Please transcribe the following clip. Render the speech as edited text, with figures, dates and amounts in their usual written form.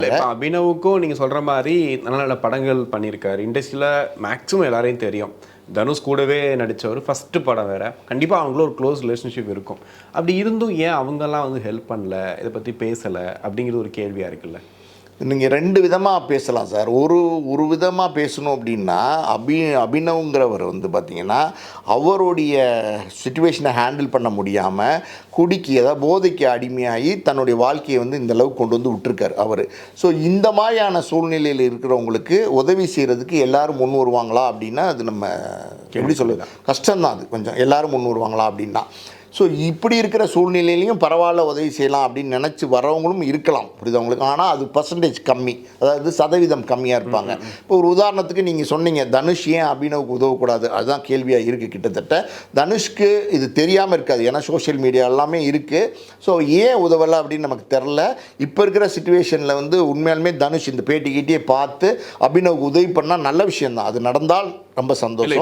இப்போ அபினவுக்கும் நீங்கள் சொல்கிற மாதிரி நல்ல நல்ல படங்கள் பண்ணியிருக்காரு. இண்டஸ்ட்ரியில் மேக்ஸிமம் எல்லாரையும் தெரியும். தனுஷ் கூடவே நடித்தவர், ஃபஸ்ட்டு படம் வேறு. கண்டிப்பாக அவங்களும் ஒரு க்ளோஸ் ரிலேஷன்ஷிப் இருக்கும். அப்படி இருந்தும் ஏன் அவங்கெல்லாம் வந்து ஹெல்ப் பண்ணல, இதை பற்றி பேசலை அப்படிங்கிறது ஒரு கேள்வியாக இருக்குல்ல? நீங்கள் 2 விதமாக பேசலாம் சார். ஒரு விதமாக பேசணும் அப்படின்னா, அபினவ்ங்கிறவர் வந்து பார்த்திங்கன்னா, அவருடைய சுச்சுவேஷனை ஹேண்டில் பண்ண முடியாமல் குடிக்கு, அதாவது போதைக்கு அடிமையாகி தன்னுடைய வாழ்க்கையை வந்து இந்த அளவுக்கு கொண்டு வந்து விட்டுருக்கார் அவர். ஸோ இந்த மாதிரியான சூழ்நிலையில் இருக்கிறவங்களுக்கு உதவி செய்கிறதுக்கு எல்லோரும் முன் வருவாங்களா அப்படின்னா, அது நம்ம எப்படி சொல்லுது, கஷ்டம்தான். அது கொஞ்சம் எல்லோரும் முன் வருவாங்களா அப்படின்னா. ஸோ இப்படி இருக்கிற சூழ்நிலையிலையும் பரவாயில்ல உதவி செய்யலாம் அப்படின்னு நினச்சி வரவங்களும் இருக்கலாம், புரியுது அவங்களுக்கு. ஆனால் அது பர்சன்டேஜ் கம்மி, அதாவது சதவீதம் கம்மியாக இருப்பாங்க. இப்போ ஒரு உதாரணத்துக்கு நீங்கள் சொன்னீங்க, தனுஷ் ஏன் அபினவுக்கு உதவக்கூடாது, அதுதான் கேள்வியாக இருக்குது. கிட்டத்தட்ட தனுஷ்க்கு இது தெரியாமல் இருக்காது, ஏன்னா சோஷியல் மீடியா எல்லாமே இருக்குது. ஸோ ஏன் உதவலை அப்படின்னு நமக்கு தெரில. இப்போ இருக்கிற சுச்சுவேஷனில் வந்து உண்மையாலுமே தனுஷ் இந்த பேட்டிக்கிட்டே பார்த்து அபினவுக்கு உதவி பண்ணால் நல்ல விஷயந்தான். அது நடந்தால் ரொம்ப சந்தோஷம்.